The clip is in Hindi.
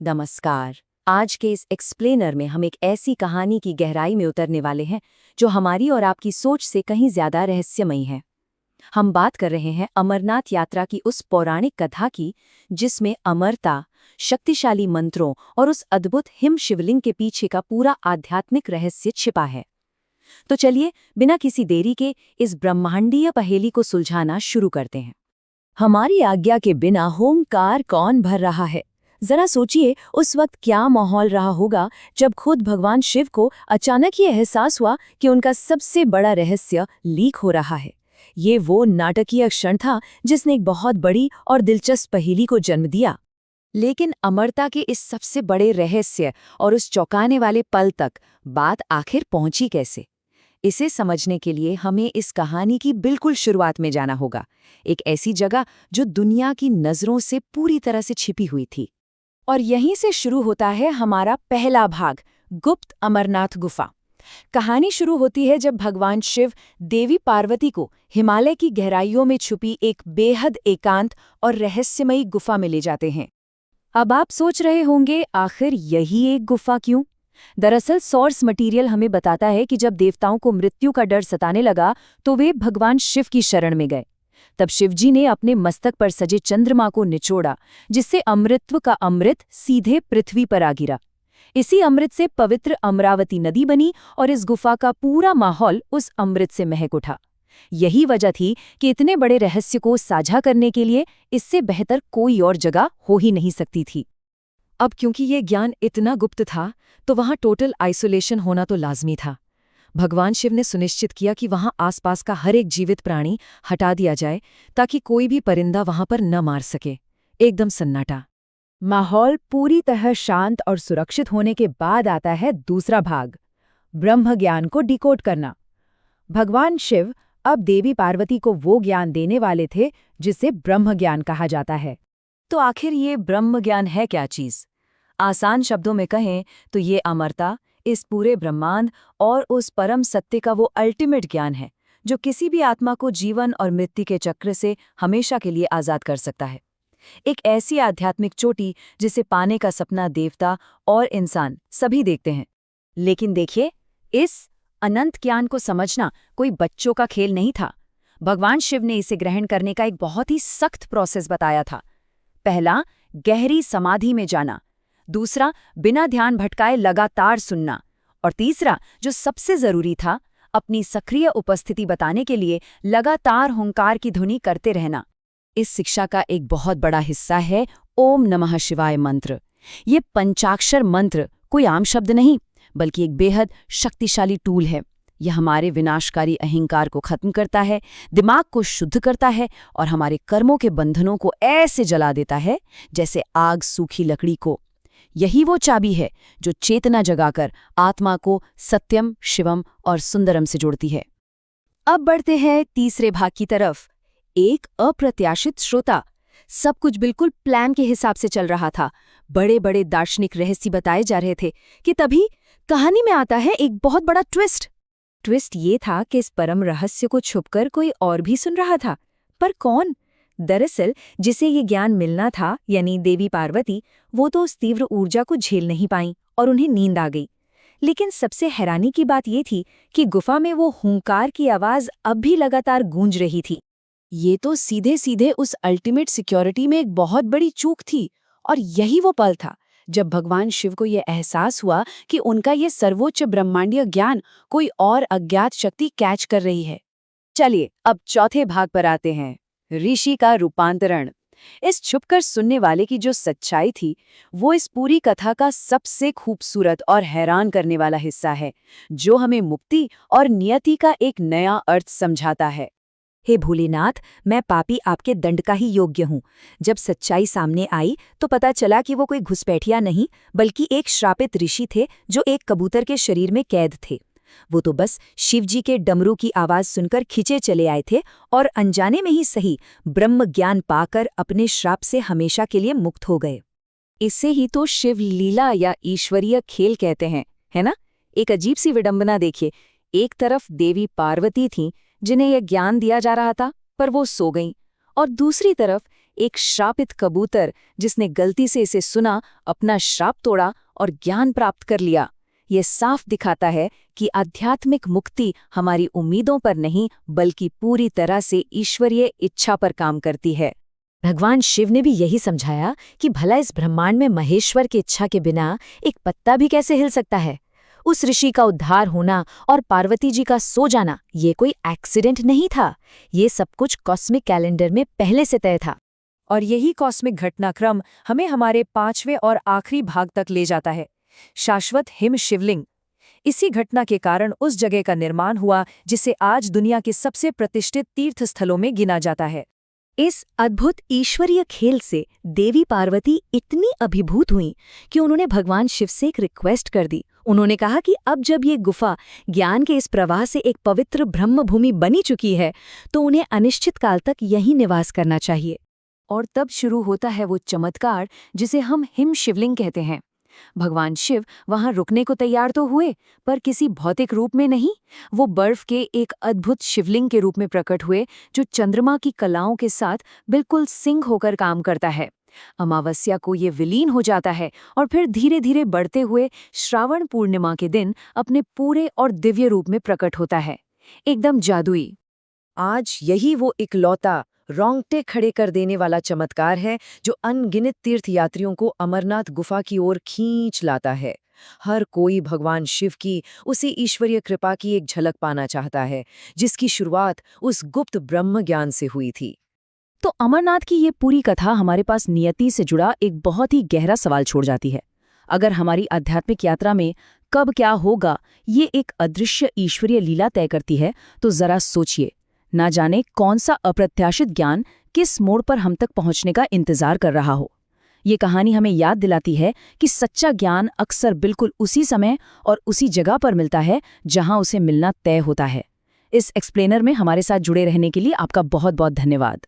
नमस्कार। आज के इस एक्सप्लेनर में हम एक ऐसी कहानी की गहराई में उतरने वाले हैं जो हमारी और आपकी सोच से कहीं ज्यादा रहस्यमयी है। हम बात कर रहे हैं अमरनाथ यात्रा की उस पौराणिक कथा की जिसमें अमरता, शक्तिशाली मंत्रों और उस अद्भुत हिम शिवलिंग के पीछे का पूरा आध्यात्मिक रहस्य छिपा है। तो चलिए, बिना किसी देरी के इस ब्रह्मांडीय पहेली को सुलझाना शुरू करते हैं। हमारी आज्ञा के बिना होमकार कौन भर रहा है? जरा सोचिए, उस वक्त क्या माहौल रहा होगा जब खुद भगवान शिव को अचानक ये एहसास हुआ कि उनका सबसे बड़ा रहस्य लीक हो रहा है। ये वो नाटकीय क्षण था जिसने एक बहुत बड़ी और दिलचस्प पहेली को जन्म दिया। लेकिन अमरता के इस सबसे बड़े रहस्य और उस चौंकाने वाले पल तक बात आखिर पहुंची कैसे? इसे समझने के लिए हमें इस कहानी की बिल्कुल शुरुआत में जाना होगा, एक ऐसी जगह जो दुनिया की नज़रों से पूरी तरह से छिपी हुई थी। और यहीं से शुरू होता है हमारा पहला भाग, गुप्त अमरनाथ गुफा। कहानी शुरू होती है जब भगवान शिव देवी पार्वती को हिमालय की गहराइयों में छुपी एक बेहद एकांत और रहस्यमयी गुफा में ले जाते हैं। अब आप सोच रहे होंगे, आखिर यही एक गुफा क्यों? दरअसल सोर्स मटेरियल हमें बताता है कि जब देवताओं को मृत्यु का डर सताने लगा तो वे भगवान शिव की शरण में गए। तब शिवजी ने अपने मस्तक पर सजे चंद्रमा को निचोड़ा, जिससे अमृतत्व का अमृत सीधे पृथ्वी पर आ गिरा। इसी अमृत से पवित्र अमरावती नदी बनी और इस गुफा का पूरा माहौल उस अमृत से महक उठा। यही वजह थी कि इतने बड़े रहस्य को साझा करने के लिए इससे बेहतर कोई और जगह हो ही नहीं सकती थी। अब क्योंकि ये ज्ञान इतना गुप्त था, तो वहाँ टोटल आइसोलेशन होना तो लाजमी था। भगवान शिव ने सुनिश्चित किया कि वहां आसपास का हर एक जीवित प्राणी हटा दिया जाए ताकि कोई भी परिंदा वहां पर न मार सके। एकदम सन्नाटा। माहौल पूरी तरह शांत और सुरक्षित होने के बाद आता है दूसरा भाग, ब्रह्म ज्ञान को डिकोड करना। भगवान शिव अब देवी पार्वती को वो ज्ञान देने वाले थे जिसे ब्रह्म ज्ञान कहा जाता है। तो आखिर ये ब्रह्म ज्ञान है क्या चीज? आसान शब्दों में कहें तो ये अमरता, इस पूरे ब्रह्मांड और उस परम सत्य का वो अल्टीमेट ज्ञान है जो किसी भी आत्मा को जीवन और मृत्यु के चक्र से हमेशा के लिए आज़ाद कर सकता है। एक ऐसी आध्यात्मिक चोटी जिसे पाने का सपना देवता और इंसान सभी देखते हैं। लेकिन देखिए, इस अनंत ज्ञान को समझना कोई बच्चों का खेल नहीं था। भगवान शिव ने इसे ग्रहण करने का एक बहुत ही सख्त प्रोसेस बताया था। पहला, गहरी समाधि में जाना। दूसरा, बिना ध्यान भटकाए लगातार सुनना। और तीसरा, जो सबसे जरूरी था, अपनी सक्रिय उपस्थिति बताने के लिए लगातार हुंकार की धुनी करते रहना। इस शिक्षा का एक बहुत बड़ा हिस्सा है ओम नमः शिवाय मंत्र। ये पंचाक्षर मंत्र कोई आम शब्द नहीं, बल्कि एक बेहद शक्तिशाली टूल है। यह हमारे विनाशकारी अहंकार को खत्म करता है, दिमाग को शुद्ध करता है और हमारे कर्मों के बंधनों को ऐसे जला देता है जैसे आग सूखी लकड़ी को। यही वो चाबी है जो चेतना जगाकर आत्मा को सत्यम, शिवम और सुंदरम से जोड़ती है। अब बढ़ते हैं तीसरे भाग की तरफ। एक अप्रत्याशित श्रोता। सब कुछ बिल्कुल प्लान के हिसाब से चल रहा था। बड़े बड़े दार्शनिक रहस्य बताए जा रहे थे कि तभी कहानी में आता है एक बहुत बड़ा ट्विस्ट। ट्विस्ट ये था कि इस परम रहस्य को छुपकर कोई और भी सुन रहा था। पर कौन? दरअसल जिसे ये ज्ञान मिलना था, यानी देवी पार्वती, वो तो उस तीव्र ऊर्जा को झेल नहीं पाईं और उन्हें नींद आ गई। लेकिन सबसे हैरानी की बात ये थी कि गुफा में वो हुंकार की आवाज अब भी लगातार गूंज रही थी। ये तो सीधे सीधे उस अल्टीमेट सिक्योरिटी में एक बहुत बड़ी चूक थी। और यही वो पल था जब भगवान शिव को यह एहसास हुआ कि उनका ये सर्वोच्च ब्रह्मांडीय ज्ञान कोई और अज्ञात शक्ति कैच कर रही है। चलिए, अब चौथे भाग पर आते हैं, ऋषि का रूपांतरण। इस छुपकर सुनने वाले की जो सच्चाई थी, वो इस पूरी कथा का सबसे खूबसूरत और हैरान करने वाला हिस्सा है, जो हमें मुक्ति और नियति का एक नया अर्थ समझाता है। हे भोलेनाथ, मैं पापी आपके दंड का ही योग्य हूँ। जब सच्चाई सामने आई तो पता चला कि वो कोई घुसपैठिया नहीं, बल्कि एक श्रापित ऋषि थे जो एक कबूतर के शरीर में कैद थे। वो तो बस शिवजी के डमरू की आवाज सुनकर खिंचे चले आए थे और अनजाने में ही सही ब्रह्म ज्ञान पाकर अपने श्राप से हमेशा के लिए मुक्त हो गए। इसे ही तो शिव लीला या ईश्वरीय खेल कहते हैं, है ना? एक अजीब सी विडंबना देखिए। एक तरफ देवी पार्वती थीं जिन्हें यह ज्ञान दिया जा रहा था, पर वो सो गईं, और दूसरी तरफ एक श्रापित कबूतर जिसने गलती से इसे सुना, अपना श्राप तोड़ा और ज्ञान प्राप्त कर लिया। ये साफ दिखाता है कि आध्यात्मिक मुक्ति हमारी उम्मीदों पर नहीं बल्कि पूरी तरह से ईश्वरीय इच्छा पर काम करती है। भगवान शिव ने भी यही समझाया कि भला इस ब्रह्मांड में महेश्वर की इच्छा के बिना एक पत्ता भी कैसे हिल सकता है। उस ऋषि का उद्धार होना और पार्वती जी का सो जाना ये कोई एक्सीडेंट नहीं था, ये सब कुछ कॉस्मिक कैलेंडर में पहले से तय था। और यही कॉस्मिक घटनाक्रम हमें हमारे 5वें और आखिरी भाग तक ले जाता है, शाश्वत हिम शिवलिंग। इसी घटना के कारण उस जगह का निर्माण हुआ जिसे आज दुनिया के सबसे प्रतिष्ठित तीर्थ स्थलों में गिना जाता है। इस अद्भुत ईश्वरीय खेल से देवी पार्वती इतनी अभिभूत हुईं कि उन्होंने भगवान शिव से एक रिक्वेस्ट कर दी। उन्होंने कहा कि अब जब ये गुफा ज्ञान के इस प्रवाह से एक पवित्र ब्रह्मभूमि बनी चुकी है तो उन्हें अनिश्चित काल तक यहीं निवास करना चाहिए। और तब शुरू होता है वो चमत्कार जिसे हम हिम शिवलिंग कहते हैं। भगवान शिव वहां रुकने को तैयार तो हुए, पर किसी भौतिक रूप में नहीं। वो बर्फ के एक अद्भुत शिवलिंग के रूप में प्रकट हुए जो चंद्रमा की कलाओं के साथ बिल्कुल सिंक होकर काम करता है। अमावस्या को ये विलीन हो जाता है और फिर धीरे धीरे बढ़ते हुए श्रावण पूर्णिमा के दिन अपने पूरे और दिव्य रूप में प्रकट होता है, एकदम जादुई। आज यही वो इकलौता रोंगटे खड़े कर देने वाला चमत्कार है जो अनगिनत तीर्थयात्रियों को अमरनाथ गुफा की ओर खींच लाता है। हर कोई भगवान शिव की उसी ईश्वरीय कृपा की एक झलक पाना चाहता है जिसकी शुरुआत उस गुप्त ब्रह्म ज्ञान से हुई थी। तो अमरनाथ की ये पूरी कथा हमारे पास नियति से जुड़ा एक बहुत ही गहरा सवाल छोड़ जाती है। अगर हमारी आध्यात्मिक यात्रा में कब क्या होगा ये एक अदृश्य ईश्वरीय लीला तय करती है, तो जरा सोचिए, ना जाने कौन सा अप्रत्याशित ज्ञान किस मोड़ पर हम तक पहुंचने का इंतजार कर रहा हो। ये कहानी हमें याद दिलाती है कि सच्चा ज्ञान अक्सर बिल्कुल उसी समय और उसी जगह पर मिलता है जहां उसे मिलना तय होता है। इस एक्सप्लेनर में हमारे साथ जुड़े रहने के लिए आपका बहुत बहुत धन्यवाद।